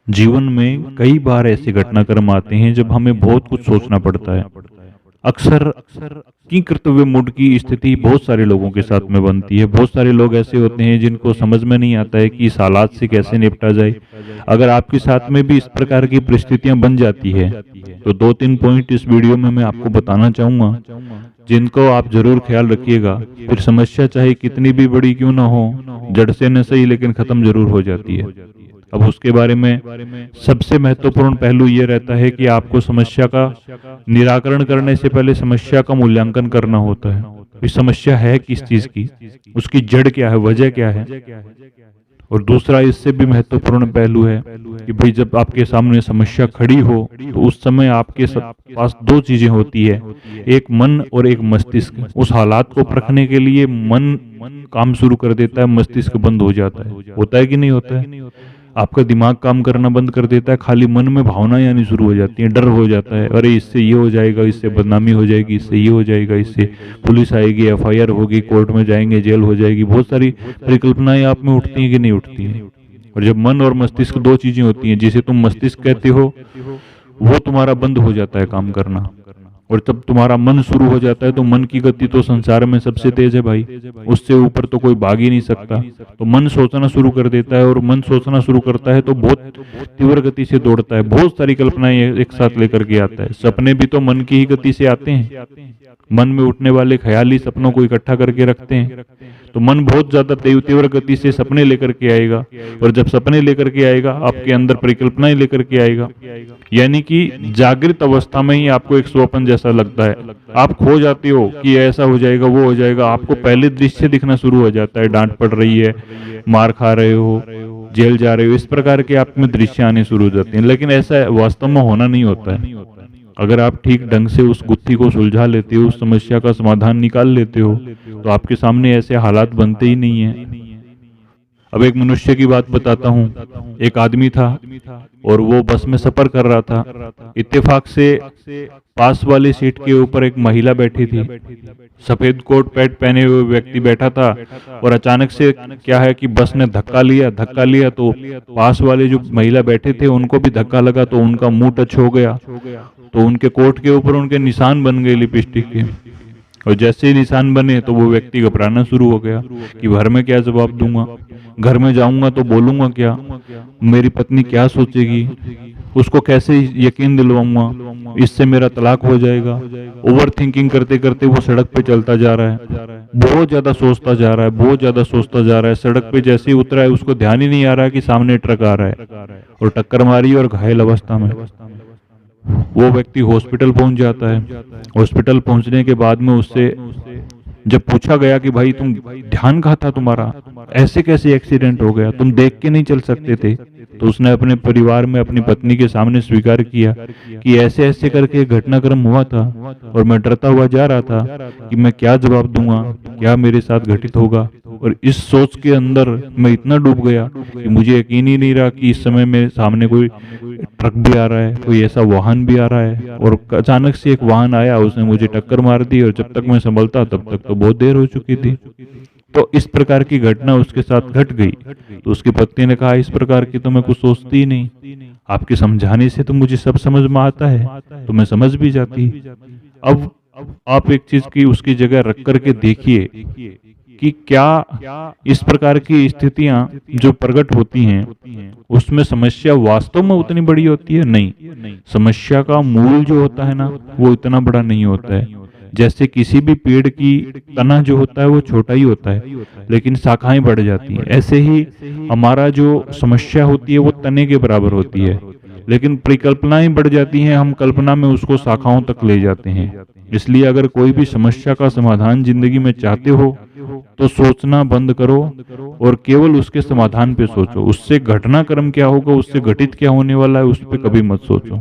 जीवन में कई बार ऐसे घटनाक्रम आते हैं जब हमें बहुत कुछ सोचना पड़ता है। अक्सर की कर्तव्य मूड की स्थिति बहुत सारे लोगों के साथ में बनती है। बहुत सारे लोग ऐसे होते हैं जिनको समझ में नहीं आता है कि इस हालात से कैसे निपटा जाए। अगर आपके साथ में भी इस प्रकार की परिस्थितियां बन जाती है तो दो तीन पॉइंट इस वीडियो में मैं आपको बताना चाहूंगा, जिनको आप जरूर ख्याल रखिएगा। फिर समस्या चाहे कितनी भी बड़ी क्यों ना हो, जड़ से न सही लेकिन खत्म जरूर हो जाती है। अब उसके बारे में सबसे महत्वपूर्ण पहलू ये रहता है कि आपको समस्या का निराकरण करने से पहले समस्या का मूल्यांकन करना होता है। कि समस्या है किस चीज की, उसकी जड़ क्या है, वजह क्या है। और दूसरा इससे भी महत्वपूर्ण पहलू है कि भाई जब आपके सामने समस्या खड़ी हो तो उस समय आपके पास दो चीजें होती है, एक मन और एक मस्तिष्क। उस हालात को परखने के लिए मन काम शुरू कर देता है, मस्तिष्क बंद हो जाता है। होता है कि नहीं होता है? आपका दिमाग काम करना बंद कर देता है, खाली मन में भावनाएं आनी शुरू हो जाती हैं, डर हो जाता है, अरे इससे ये हो जाएगा, इससे बदनामी हो जाएगी, इससे ये हो जाएगा, इससे पुलिस आएगी, एफआईआर होगी, कोर्ट में जाएंगे, जेल हो जाएगी। बहुत सारी परिकल्पनाएं आप में उठती हैं कि नहीं उठती हैं? और जब मन और मस्तिष्क दो चीजें होती हैं, जिसे तुम मस्तिष्क कहते हो, वो तुम्हारा बंद हो जाता है काम करना। और जब तुम्हारा मन शुरू हो जाता है तो मन की गति तो संसार में सबसे तेज है भाई, उससे ऊपर तो कोई भाग ही नहीं सकता। तो मन सोचना शुरू कर देता है, और मन सोचना शुरू करता है तो बहुत तीव्र गति से दौड़ता है, बहुत सारी कल्पनाएं एक साथ लेकर के आता है। सपने भी तो मन की ही गति से आते हैं। मन में उठने वाले ख्याली सपनों को इकट्ठा करके रखते हैं। तो मन बहुत ज्यादा तीव्र गति से सपने लेकर के आएगा, और जब सपने लेकर के आएगा आपके अंदर परिकल्पनाएं लेकर के आएगा। यानी कि जागृत अवस्था में ही आपको एक स्वप्न जैसा लगता है। आप खो जाते हो कि ऐसा हो जाएगा, वो हो जाएगा। आपको पहले दृश्य दिखना शुरू हो जाता है, डांट पड़ रही है, मार खा रहे हो, जेल जा रहे हो, इस प्रकार के आप में दृश्य आने शुरू हो जाते हैं। लेकिन ऐसा वास्तव में होना नहीं होता है। अगर आप ठीक ढंग से उस गुत्थी को सुलझा लेते हो, उस समस्या का समाधान निकाल लेते हो, तो आपके सामने ऐसे हालात बनते ही नहीं है। अब एक मनुष्य की बात बताता हूँ। एक आदमी था और वो बस में सफर कर रहा था। इत्तेफाक से पास वाली सीट के ऊपर एक महिला बैठी थी। सफेद कोट पैंट पहने हुए व्यक्ति बैठा था, और अचानक से क्या है कि बस ने धक्का लिया तो पास वाले जो महिला बैठे थे उनको भी धक्का लगा, तो उनका मुंह टच हो गया। तो उनके कोट के ऊपर उनके निशान बन गए लिपस्टिक के। और जैसे ही निशान बने तो वो व्यक्ति घबराना शुरू हो गया कि घर में क्या जवाब दूंगा, घर में जाऊंगा तो बोलूंगा क्या, मेरी पत्नी क्या सोचेगी, उसको कैसे यकीन दिलवाऊंगा, इससे मेरा तलाक हो जाएगा। ओवर थिंकिंग करते करते वो सड़क पे चलता जा रहा है, बहुत ज्यादा सोचता जा रहा है, बहुत ज्यादा सोचता जा रहा है। सड़क पे जैसे ही उतरा है उसको ध्यान ही नहीं आ रहा है कि सामने ट्रक आ रहा है, और टक्कर मारी और घायल अवस्था में वो व्यक्ति हॉस्पिटल पहुंच जाता है। हॉस्पिटल पहुंचने के बाद में उससे जब पूछा गया कि भाई तुम ध्यान कहाँ था तुम्हारा, ऐसे कैसे एक्सीडेंट हो गया, तुम देख के नहीं चल सकते थे, तो उसने अपने परिवार में अपनी पत्नी के सामने स्वीकार किया कि ऐसे ऐसे करके घटनाक्रम हुआ था, और मैं डरता हुआ जा रहा था कि मैं क्या जवाब दूंगा, क्या मेरे साथ घटित होगा। और इस सोच के अंदर मैं इतना डूब गया कि मुझे यकीन ही नहीं रहा कि इस समय मेरे सामने कोई ट्रक भी आ रहा है, कोई ऐसा वाहन भी आ रहा है। और अचानक से एक वाहन आया, उसने मुझे टक्कर मार दी, और जब तक मैं संभलता तब तक तो बहुत देर हो चुकी थी। तो इस प्रकार की घटना उसके साथ घट गई। तो उसकी पत्नी ने कहा, इस प्रकार की तो मैं कुछ सोचती ही नहीं, आपके समझाने से तो मुझे सब समझ में आता है, तो मैं समझ भी जाती। अब आप एक चीज की उसकी जगह रख करके देखिए कि क्या इस प्रकार की स्थितियां जो प्रकट होती हैं उसमें समस्या वास्तव में उतनी बड़ी होती है? नहीं, समस्या का मूल जो होता है ना वो इतना बड़ा नहीं होता है। जैसे किसी भी पेड़ की तना जो होता है वो छोटा ही होता है, लेकिन शाखाएं बढ़ जाती हैं। ऐसे ही हमारा जो समस्या होती है वो तने के बराबर होती है, लेकिन परिकल्पनाएं बढ़ जाती हैं, हम कल्पना में उसको शाखाओं तक ले जाते हैं। इसलिए अगर कोई भी समस्या का समाधान जिंदगी में चाहते हो तो सोचना बंद करो और केवल उसके समाधान पे सोचो। उससे घटनाक्रम क्या होगा, उससे घटित क्या होने वाला है, उस पर कभी मत सोचो।